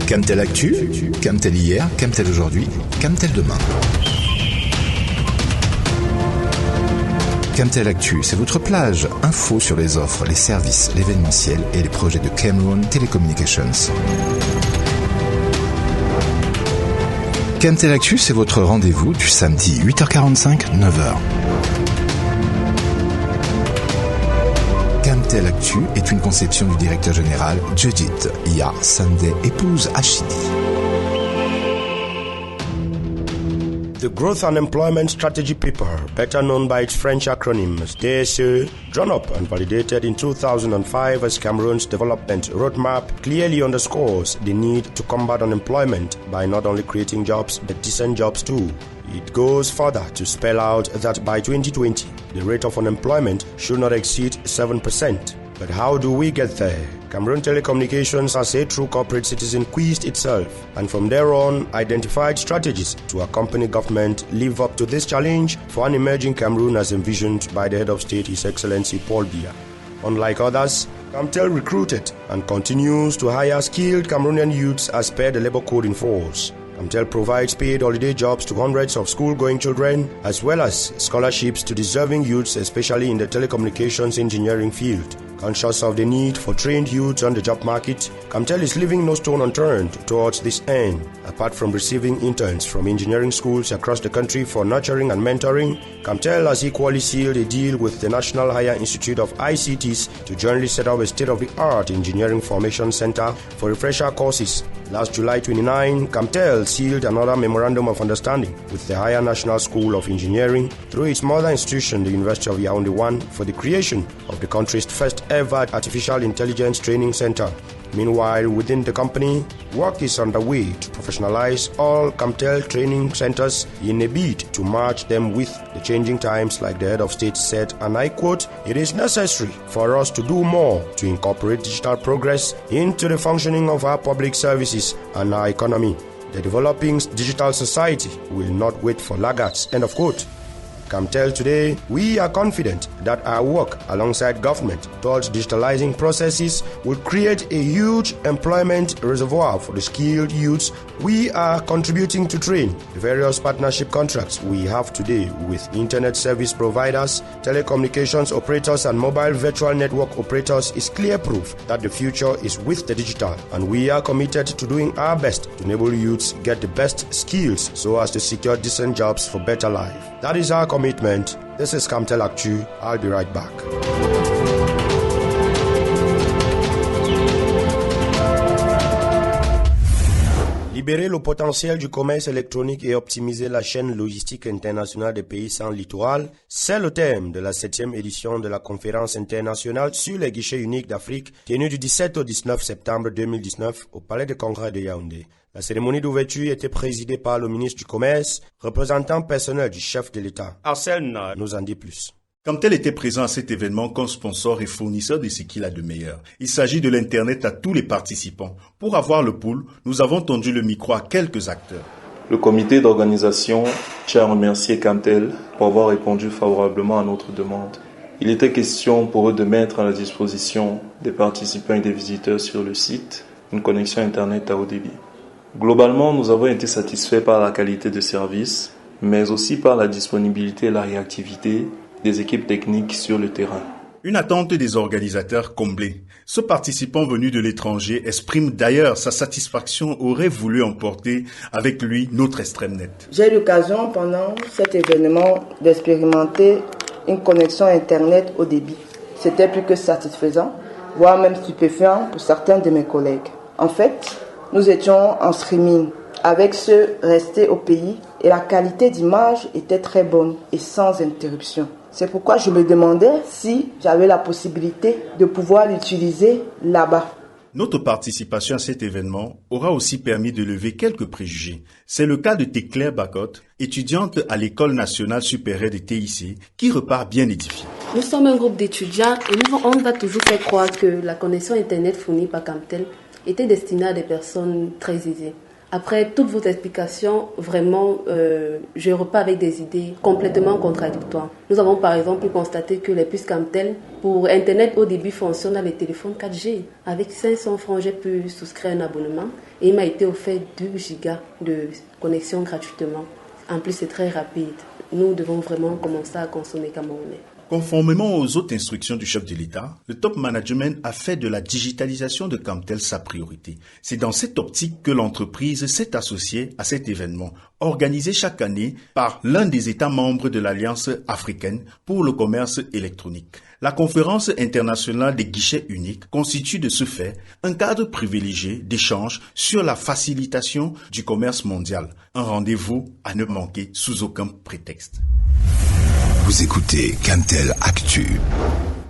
Camtel Actu, Camtel hier, Camtel aujourd'hui, Camtel demain. Camtel Actu, c'est votre plage. Info sur les offres, les services, l'événementiel et les projets de Cameroon Telecommunications. Camtel Actu, c'est votre rendez-vous du samedi 8h45, 9h. Camtel Actu est une conception du directeur général Judith Ya Sunday, épouse Ashidi. The Growth and Employment Strategy Paper, better known by its French acronyms DSE, drawn up and validated in 2005 as Cameroon's development roadmap, clearly underscores the need to combat unemployment by not only creating jobs but decent jobs too. It goes further to spell out that by 2020, the rate of unemployment should not exceed 7%. But how do we get there? Cameroon Telecommunications as a true corporate citizen quizzed itself and from there on identified strategies to accompany government live up to this challenge for an emerging Cameroon as envisioned by the head of state, His Excellency Paul Biya. Unlike others, Camtel recruited and continues to hire skilled Cameroonian youths as per the labor code in force. Camtel provides paid holiday jobs to hundreds of school-going children as well as scholarships to deserving youths, especially in the telecommunications engineering field. Conscious of the need for trained youths on the job market, Camtel is leaving no stone unturned towards this end. Apart from receiving interns from engineering schools across the country for nurturing and mentoring, Camtel has equally sealed a deal with the National Higher Institute of ICTs to jointly set up a state-of-the-art engineering formation center for refresher courses. Last July 29, Camtel sealed another memorandum of understanding with the Higher National School of Engineering through its mother institution, the University of Yaoundé 1, for the creation of the country's first ever artificial intelligence training center. Meanwhile, within the company, work is underway to professionalize all Camtel training centers in a bid to match them with the changing times, like the head of state said, and I quote, "It is necessary for us to do more to incorporate digital progress into the functioning of our public services and our economy. The developing digital society will not wait for laggards." End of quote. Camtel today, we are confident that our work alongside government towards digitalizing processes will create a huge employment reservoir for the skilled youths we are contributing to train. The various partnership contracts we have today with internet service providers, telecommunications operators and mobile virtual network operators is clear proof that the future is with the digital, and we are committed to doing our best to enable youths get the best skills so as to secure decent jobs for better life. That is our commitment. This is Camtel Actu. I'll be right back. Libérer le potentiel du commerce électronique et optimiser la chaîne logistique internationale des pays sans littoral, c'est le thème de la 7e édition de la conférence internationale sur les guichets uniques d'Afrique, tenue du 17 au 19 septembre 2019 au Palais de Congrès de Yaoundé. La cérémonie d'ouverture était présidée par le ministre du Commerce, représentant personnel du chef de l'État. Arsène nous en dit plus. Camtel était présent à cet événement comme sponsor et fournisseur de ce qu'il a de meilleur. Il s'agit de l'Internet à tous les participants. Pour avoir le pouls, nous avons tendu le micro à quelques acteurs. Le comité d'organisation tient à remercier Camtel pour avoir répondu favorablement à notre demande. Il était question pour eux de mettre à la disposition des participants et des visiteurs sur le site une connexion Internet à haut débit. Globalement, nous avons été satisfaits par la qualité de service, mais aussi par la disponibilité et la réactivité des équipes techniques sur le terrain. Une attente des organisateurs comblée. Ce participant venu de l'étranger exprime d'ailleurs sa satisfaction, aurait voulu emporter avec lui notre Extremnet. J'ai eu l'occasion pendant cet événement d'expérimenter une connexion Internet haut débit. C'était plus que satisfaisant, voire même stupéfiant pour certains de mes collègues. En fait, nous étions en streaming avec ceux restés au pays et la qualité d'image était très bonne et sans interruption. C'est pourquoi je me demandais si j'avais la possibilité de pouvoir l'utiliser là-bas. Notre participation à cet événement aura aussi permis de lever quelques préjugés. C'est le cas de Teclair Bakot, étudiante à l'École nationale supérieure des TIC, qui repart bien édifiée. Nous sommes un groupe d'étudiants et on nous a toujours fait croire que la connexion Internet fournie par Camtel était destinée à des personnes très aisées. Après toutes vos explications, vraiment, je repars avec des idées complètement contradictoires. Nous avons par exemple pu constater que les puces Camtel, pour Internet haut débit, fonctionnent dans les téléphones 4G. Avec 500 francs, j'ai pu souscrire un abonnement et il m'a été offert 2 gigas de connexion gratuitement. En plus, c'est très rapide. Nous devons vraiment commencer à consommer camerounais. Conformément aux autres instructions du chef de l'État, le top management a fait de la digitalisation de Camtel sa priorité. C'est dans cette optique que l'entreprise s'est associée à cet événement, organisé chaque année par l'un des États membres de l'Alliance africaine pour le commerce électronique. La conférence internationale des guichets uniques constitue de ce fait un cadre privilégié d'échange sur la facilitation du commerce mondial. Un rendez-vous à ne manquer sous aucun prétexte. Vous écoutez Camtel Actu.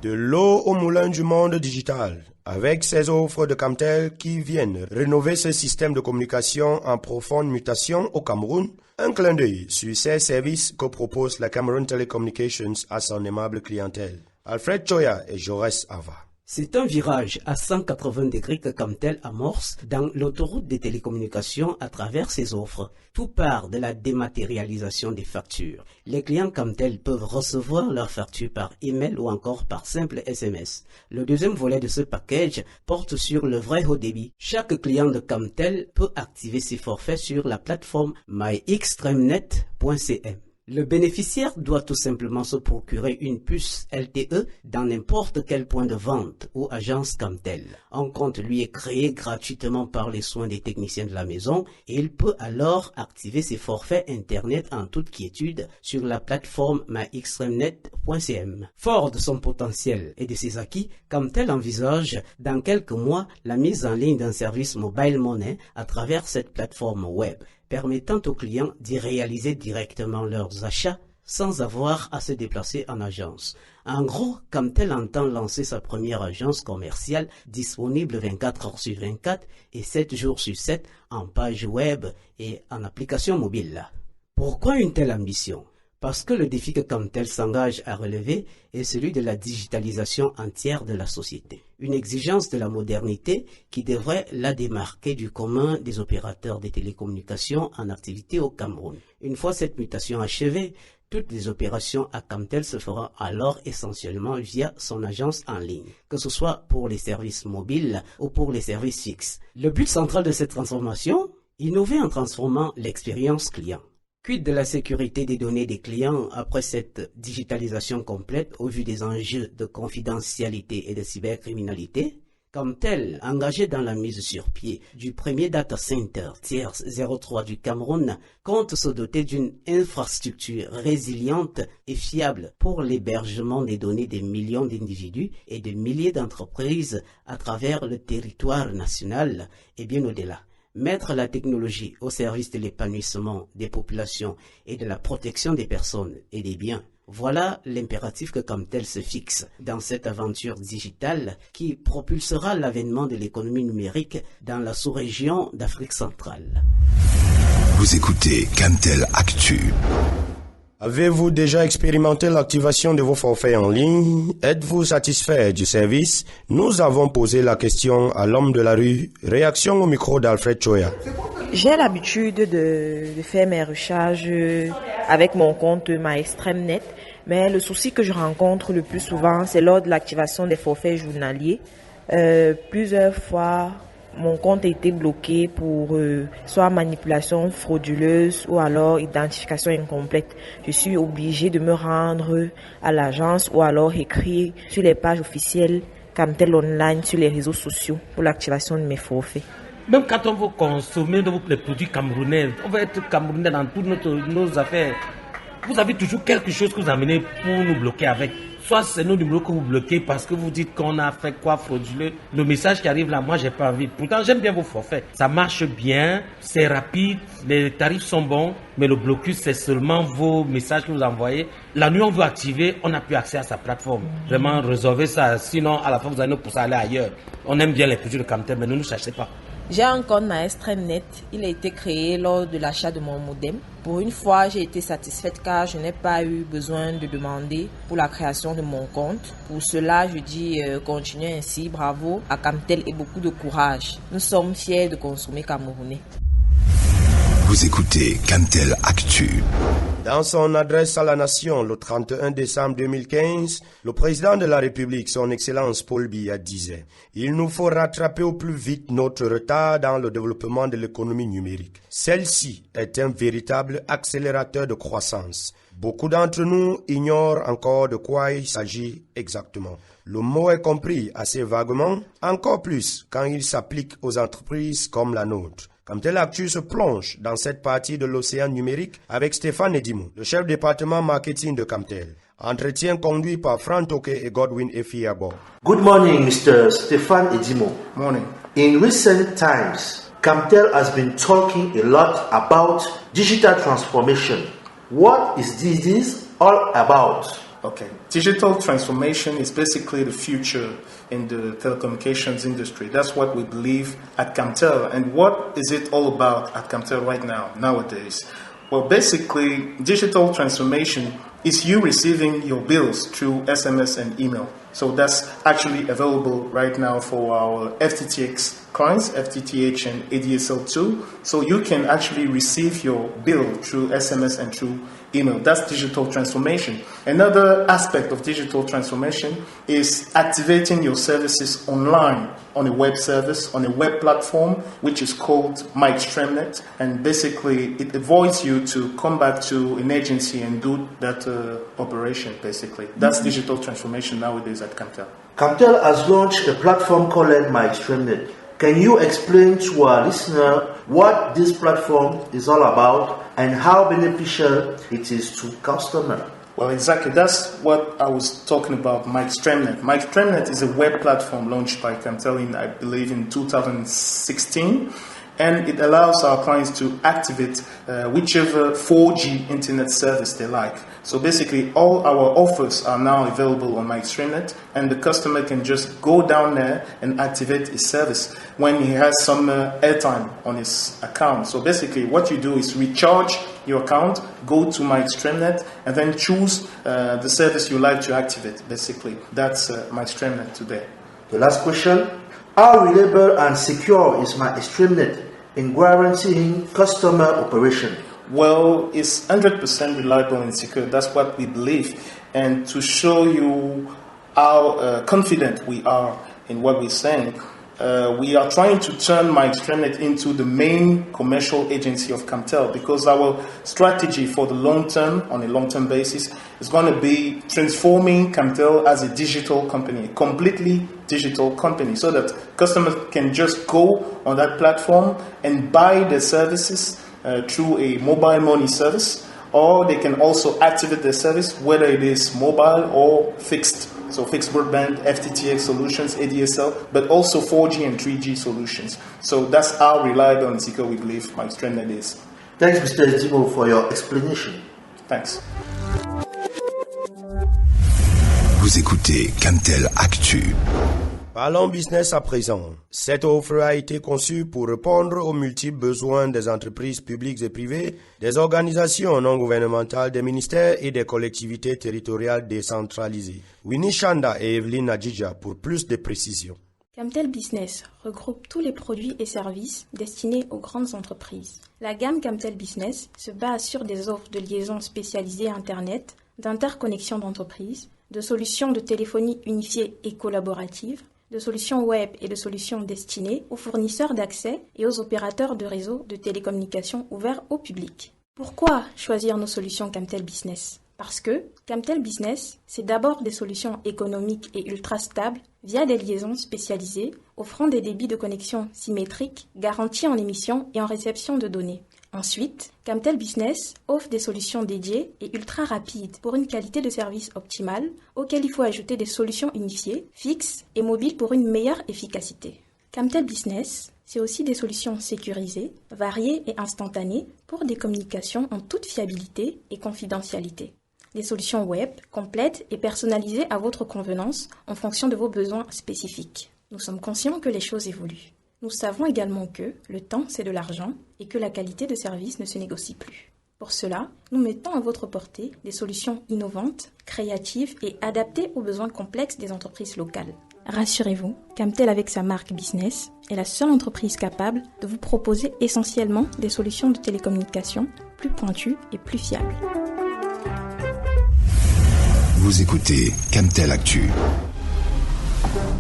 De l'eau au moulin du monde digital. Avec ces offres de Camtel qui viennent rénover ce système de communication en profonde mutation au Cameroun, un clin d'œil sur ces services que propose la Cameroon Telecommunications à son aimable clientèle. Alfred Choya et Jaurès Ava. C'est un virage à 180 degrés que Camtel amorce dans l'autoroute des télécommunications à travers ses offres. Tout part de la dématérialisation des factures. Les clients Camtel peuvent recevoir leurs factures par email ou encore par simple SMS. Le deuxième volet de ce package porte sur le vrai haut débit. Chaque client de Camtel peut activer ses forfaits sur la plateforme myextremenet.cm. Le bénéficiaire doit tout simplement se procurer une puce LTE dans n'importe quel point de vente ou agence Camtel. Un compte lui est créé gratuitement par les soins des techniciens de la maison et il peut alors activer ses forfaits Internet en toute quiétude sur la plateforme myextremenet.cm. Fort de son potentiel et de ses acquis, Camtel envisage dans quelques mois la mise en ligne d'un service mobile money à travers cette plateforme web, permettant aux clients d'y réaliser directement leurs achats sans avoir à se déplacer en agence. En gros, Camtel entend lancer sa première agence commerciale disponible 24 heures sur 24 et 7 jours sur 7 en page web et en application mobile. Pourquoi une telle ambition ? Parce que le défi que Camtel s'engage à relever est celui de la digitalisation entière de la société. Une exigence de la modernité qui devrait la démarquer du commun des opérateurs des télécommunications en activité au Cameroun. Une fois cette mutation achevée, toutes les opérations à Camtel se feront alors essentiellement via son agence en ligne, que ce soit pour les services mobiles ou pour les services fixes. Le but central de cette transformation ? Innover en transformant l'expérience client. Quid de la sécurité des données des clients après cette digitalisation complète au vu des enjeux de confidentialité et de cybercriminalité ? Camtel, engagé dans la mise sur pied du premier data center Tiers 03 du Cameroun, compte se doter d'une infrastructure résiliente et fiable pour l'hébergement des données des millions d'individus et de milliers d'entreprises à travers le territoire national et bien au-delà. Mettre la technologie au service de l'épanouissement des populations et de la protection des personnes et des biens. Voilà l'impératif que Camtel se fixe dans cette aventure digitale qui propulsera l'avènement de l'économie numérique dans la sous-région d'Afrique centrale. Vous écoutez Camtel Actu. Avez-vous déjà expérimenté l'activation de vos forfaits en ligne? Êtes-vous satisfait du service? Nous avons posé la question à l'homme de la rue. Réaction au micro d'Alfred Choya. J'ai l'habitude de faire mes recharges avec mon compte MyExtremeNet, mais le souci que je rencontre le plus souvent, c'est lors de l'activation des forfaits journaliers. Plusieurs fois, mon compte a été bloqué pour soit manipulation frauduleuse ou alors identification incomplète. Je suis obligée de me rendre à l'agence ou alors écrire sur les pages officielles Camtel Online sur les réseaux sociaux pour l'activation de mes forfaits. Même quand on veut consommer les produits camerounais, on veut être camerounais dans toutes nos affaires. Vous avez toujours quelque chose que vous amenez pour nous bloquer avec. Soit c'est nos numéros que vous bloquez parce que vous dites qu'on a fait quoi frauduleux. Le message qui arrive là, moi j'ai pas envie. Pourtant j'aime bien vos forfaits. Ça marche bien, c'est rapide, les tarifs sont bons, mais le blocus c'est seulement vos messages que vous envoyez. La nuit on veut activer, on n'a plus accès à sa plateforme. Vraiment résolvez ça, sinon à la fin vous allez nous pousser à aller ailleurs. On aime bien les produits de Camtel, mais ne nous cherchez pas. J'ai un compte MyExtremeNet. Il a été créé lors de l'achat de mon modem. Pour une fois, j'ai été satisfaite car je n'ai pas eu besoin de demander pour la création de mon compte. Pour cela, je dis continuez ainsi, bravo à Camtel et beaucoup de courage. Nous sommes fiers de consommer camerounais. Vous écoutez Camtel Actu. Dans son adresse à la nation le 31 décembre 2015, le président de la République, son Excellence Paul Biya, disait « Il nous faut rattraper au plus vite notre retard dans le développement de l'économie numérique. Celle-ci est un véritable accélérateur de croissance. Beaucoup d'entre nous ignorent encore de quoi il s'agit exactement. Le mot est compris assez vaguement, encore plus quand il s'applique aux entreprises comme la nôtre. Camtel Actu se plonge dans cette partie de l'océan numérique avec Stéphane Edimo, le chef département marketing de Camtel. Entretien conduit par Frank Toke et Godwin Efiabo. Good morning, Mr. Stéphane Edimo. Morning. In recent times, Camtel has been talking a lot about digital transformation. What is this all about? Okay. Digital transformation is basically the future in the telecommunications industry. That's what we believe at Camtel. And what is it all about at Camtel right now, nowadays? Well, basically, digital transformation is you receiving your bills through SMS and email. So that's actually available right now for our FTTX clients, FTTH and ADSL2. So you can actually receive your bill through SMS and through email. That's digital transformation. Another aspect of digital transformation is activating your services online on a web service, on a web platform, which is called MyExtremeNet. And basically, it avoids you to come back to an agency and do that operation, basically. That's digital transformation nowadays at Camtel. Camtel has launched a platform called MyExtremeNet. Can you explain to our listener what this platform is all about and how beneficial it is to customers? Well, exactly. That's what I was talking about, MyExtremeNet. MyExtremeNet is a web platform launched by Camtel I believe, in 2016. And it allows our clients to activate whichever 4G internet service they like. So basically, all our offers are now available on MyExtremeNet, and the customer can just go down there and activate his service when he has some airtime on his account. So basically, what you do is recharge your account, go to MyExtremeNet, and then choose the service you like to activate. Basically, that's MyExtremeNet today. The last question. How reliable and secure is MyExtremeNet in guaranteeing customer operation? Well, it's 100% reliable and secure. That's what we believe. And to show you how confident we are in what we're saying, we are trying to turn MyExtremeNet into the main commercial agency of Camtel, because our strategy for the long term, on a long-term basis, is going to be transforming Camtel as a digital company, a completely digital company, so that customers can just go on that platform and buy the services through a mobile money service, or they can also activate their service, whether it is mobile or fixed. So fixed broadband, FTTX solutions, ADSL, but also 4G and 3G solutions. So that's how reliable and secure we believe MyExtremeNet is. Thanks, Mr. Edimo, for your explanation. Thanks. Vous écoutez Camtel Actu. Parlons business à présent. Cette offre a été conçue pour répondre aux multiples besoins des entreprises publiques et privées, des organisations non gouvernementales, des ministères et des collectivités territoriales décentralisées. Winnie Chanda et Evelyne Adjidja pour plus de précisions. Camtel Business regroupe tous les produits et services destinés aux grandes entreprises. La gamme Camtel Business se base sur des offres de liaison spécialisées Internet, d'interconnexion d'entreprises, de solutions de téléphonie unifiée et collaborative, de solutions web et de solutions destinées aux fournisseurs d'accès et aux opérateurs de réseaux de télécommunications ouverts au public. Pourquoi choisir nos solutions Camtel Business ? Parce que Camtel Business, c'est d'abord des solutions économiques et ultra stables via des liaisons spécialisées offrant des débits de connexion symétriques garantis en émission et en réception de données. Ensuite, Camtel Business offre des solutions dédiées et ultra rapides pour une qualité de service optimale auquel il faut ajouter des solutions unifiées, fixes et mobiles pour une meilleure efficacité. Camtel Business, c'est aussi des solutions sécurisées, variées et instantanées pour des communications en toute fiabilité et confidentialité. Des solutions web complètes et personnalisées à votre convenance en fonction de vos besoins spécifiques. Nous sommes conscients que les choses évoluent. Nous savons également que le temps, c'est de l'argent et que la qualité de service ne se négocie plus. Pour cela, nous mettons à votre portée des solutions innovantes, créatives et adaptées aux besoins complexes des entreprises locales. Rassurez-vous, Camtel avec sa marque Business est la seule entreprise capable de vous proposer essentiellement des solutions de télécommunication plus pointues et plus fiables. Vous écoutez Camtel Actu.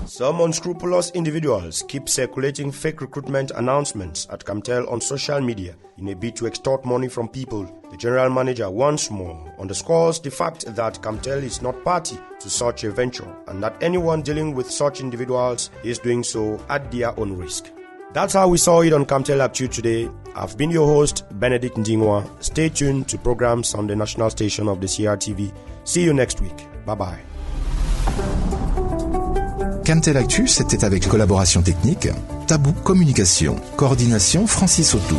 Some unscrupulous individuals keep circulating fake recruitment announcements at Camtel on social media in a bid to extort money from people. The general manager once more underscores the fact that Camtel is not party to such a venture and that anyone dealing with such individuals is doing so at their own risk. That's how we saw it on Camtel Actu today. I've been your host, Benedict Ndingwa. Stay tuned to programs on the national station of the CRTV. See you next week. Bye-bye. Camtel Actu, c'était avec collaboration technique, Tabou Communication, coordination Francis Autou.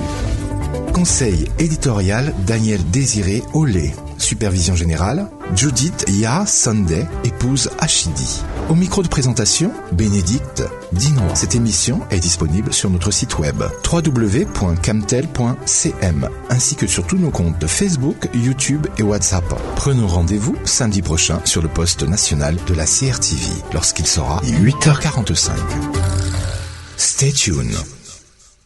Conseil éditorial Daniel Désiré Olé. Supervision générale Judith Ya Sunday, épouse Achidi. Au micro de présentation, Bénédicte Dinois. Cette émission est disponible sur notre site web www.camtel.cm ainsi que sur tous nos comptes de Facebook, YouTube et WhatsApp. Prenons rendez-vous samedi prochain sur le poste national de la CRTV lorsqu'il sera 8h45. Stay tuned.